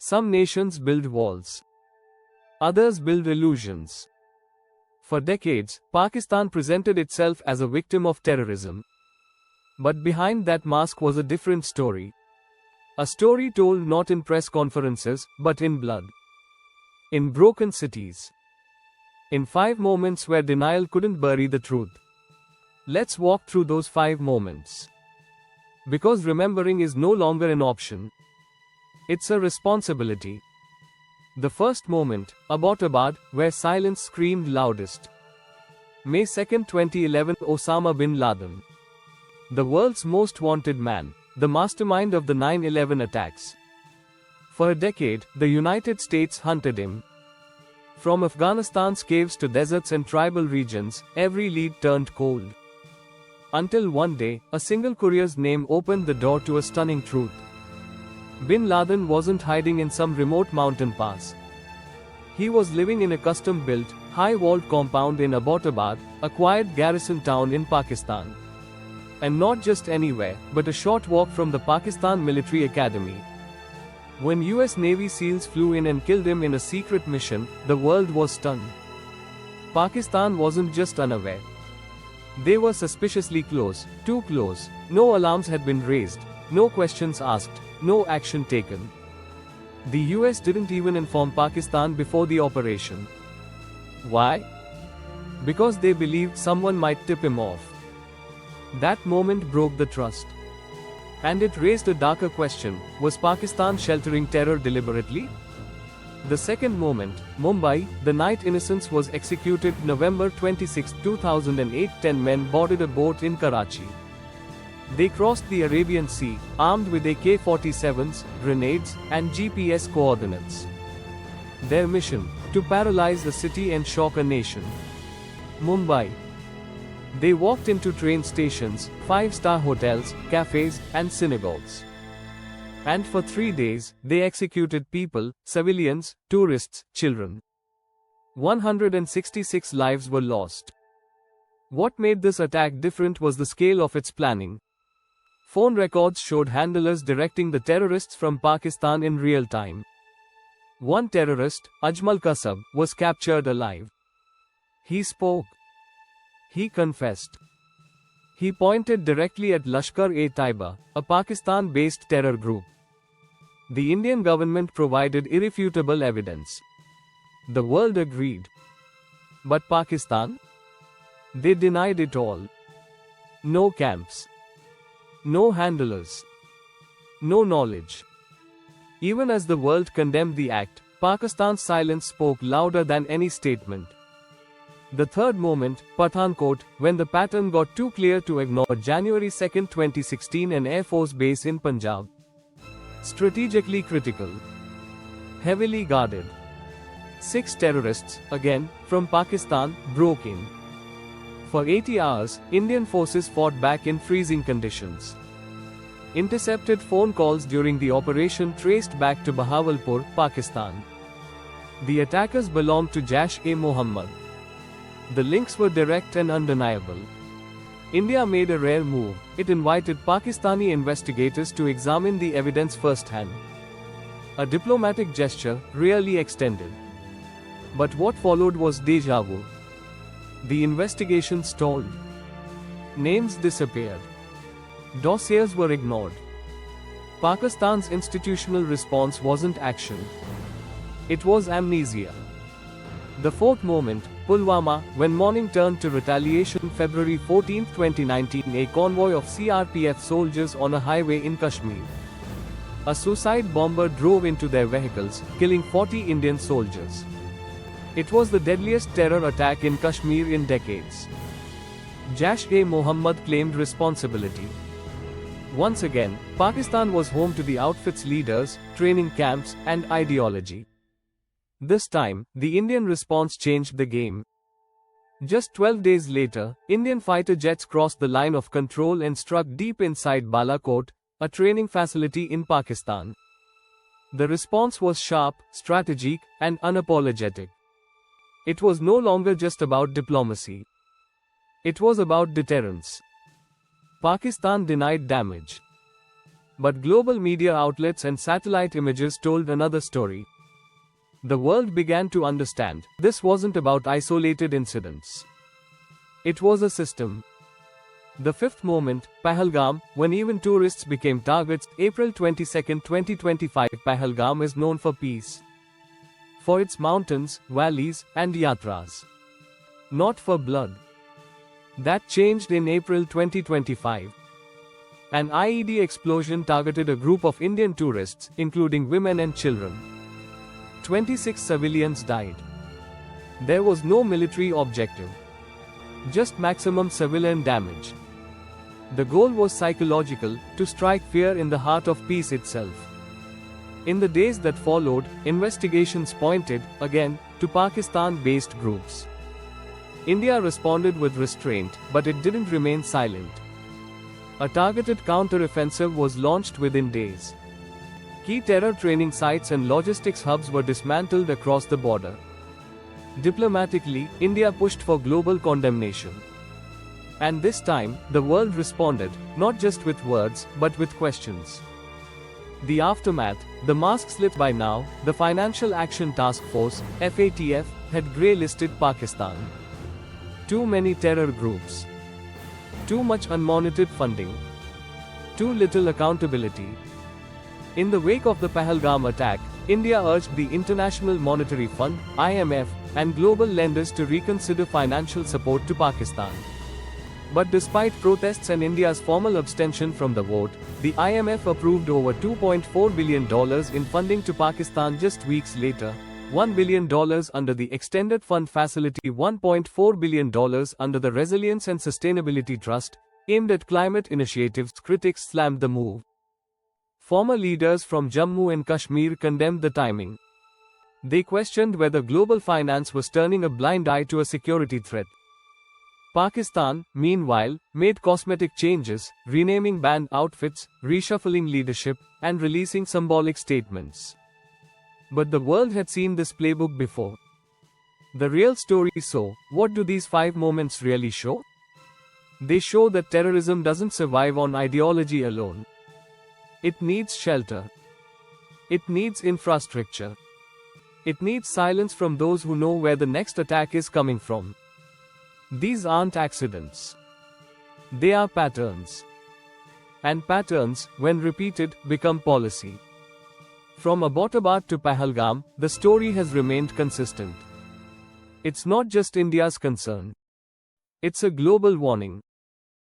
Some nations build walls. Others build illusions. For decades, Pakistan presented itself as a victim of terrorism. But behind that mask was a different story. A story told not in press conferences, but in blood. In broken cities. In 5 moments where denial couldn't bury the truth. Let's walk through those 5 moments. Because remembering is no longer an option. It's a responsibility. The first moment, Abbottabad, where silence screamed loudest. May 2, 2011, Osama bin Laden. The world's most wanted man, the mastermind of the 9/11 attacks. For a decade, the United States hunted him. From Afghanistan's caves to deserts and tribal regions, every lead turned cold. Until one day, a single courier's name opened the door to a stunning truth. Bin Laden wasn't hiding in some remote mountain pass. He was living in a custom-built, high-walled compound in Abbottabad, a quiet garrison town in Pakistan. And not just anywhere, but a short walk from the Pakistan Military Academy. When US Navy SEALs flew in and killed him in a secret mission, the world was stunned. Pakistan wasn't just unaware. They were suspiciously close, too close. No alarms had been raised, no questions asked, no action taken. The US didn't even inform Pakistan before the operation. Why? Because they believed someone might tip him off. That moment broke the trust. And it raised a darker question: was Pakistan sheltering terror deliberately? The second moment, Mumbai, the night innocence was executed. November 26, 2008, 10 men boarded a boat in Karachi. They crossed the Arabian Sea, armed with AK-47s, grenades, and GPS coordinates. Their mission: to paralyze a city and shock a nation. Mumbai. They walked into train stations, 5-star hotels, cafes, and synagogues. And for 3 days, they executed people, civilians, tourists, children. 166 lives were lost. What made this attack different was the scale of its planning. Phone records showed handlers directing the terrorists from Pakistan in real time. One terrorist, Ajmal Kasab, was captured alive. He spoke. He confessed. He pointed directly at Lashkar-e-Taiba, a Pakistan-based terror group. The Indian government provided irrefutable evidence. The world agreed. But Pakistan? They denied it all. No camps. No handlers. No knowledge. Even as the world condemned the act, Pakistan's silence spoke louder than any statement. The third moment, Pathankot, when the pattern got too clear to ignore. January 2, 2016, an Air Force base in Punjab. Strategically critical. Heavily guarded. 6 terrorists, again, from Pakistan, broke in. For 80 hours, Indian forces fought back in freezing conditions. Intercepted phone calls during the operation traced back to Bahawalpur, Pakistan. The attackers belonged to Jaish-e-Mohammed. The links were direct and undeniable. India made a rare move. It invited Pakistani investigators to examine the evidence firsthand. A diplomatic gesture, rarely extended. But what followed was déjà vu. The investigation stalled. Names disappeared. Dossiers were ignored. Pakistan's institutional response wasn't action. It was amnesia. The fourth moment, Pulwama, when morning turned to retaliation. February 14, 2019, a convoy of CRPF soldiers on a highway in Kashmir. A suicide bomber drove into their vehicles, killing 40 Indian soldiers. It was the deadliest terror attack in Kashmir in decades. Jaish-e-Mohammed claimed responsibility. Once again, Pakistan was home to the outfit's leaders, training camps, and ideology. This time, the Indian response changed the game. Just 12 days later, Indian fighter jets crossed the line of control and struck deep inside Balakot, a training facility in Pakistan. The response was sharp, strategic, and unapologetic. It was no longer just about diplomacy. It was about deterrence. Pakistan denied damage. But global media outlets and satellite images told another story. The world began to understand this wasn't about isolated incidents. It was a system. The fifth moment, Pahalgam, when even tourists became targets. April 22, 2025. Pahalgam is known for peace. For its mountains, valleys, and yatras. Not for blood. That changed in April 2025. An IED explosion targeted a group of Indian tourists, including women and children. 26 civilians died. There was no military objective. Just maximum civilian damage. The goal was psychological, to strike fear in the heart of peace itself. In the days that followed, investigations pointed, again, to Pakistan-based groups. India responded with restraint, but it didn't remain silent. A targeted counter-offensive was launched within days. Key terror training sites and logistics hubs were dismantled across the border. Diplomatically, India pushed for global condemnation. And this time, the world responded, not just with words, but with questions. The aftermath, the mask slip. By now, the Financial Action Task Force, FATF, had grey-listed Pakistan. Too many terror groups. Too much unmonitored funding. Too little accountability. In the wake of the Pahalgam attack, India urged the International Monetary Fund, IMF, and global lenders to reconsider financial support to Pakistan. But despite protests and India's formal abstention from the vote, the IMF approved over $2.4 billion in funding to Pakistan just weeks later. $1 billion under the Extended Fund Facility, $1.4 billion under the Resilience and Sustainability Trust, aimed at climate initiatives. Critics slammed the move. Former leaders from Jammu and Kashmir condemned the timing. They questioned whether global finance was turning a blind eye to a security threat. Pakistan, meanwhile, made cosmetic changes, renaming banned outfits, reshuffling leadership, and releasing symbolic statements. But the world had seen this playbook before. The real story. So, what do these 5 moments really show? They show that terrorism doesn't survive on ideology alone. It needs shelter. It needs infrastructure. It needs silence from those who know where the next attack is coming from. These aren't accidents. They are patterns. And patterns, when repeated, become policy. From Abbottabad to Pahalgam, the story has remained consistent. It's not just India's concern. It's a global warning.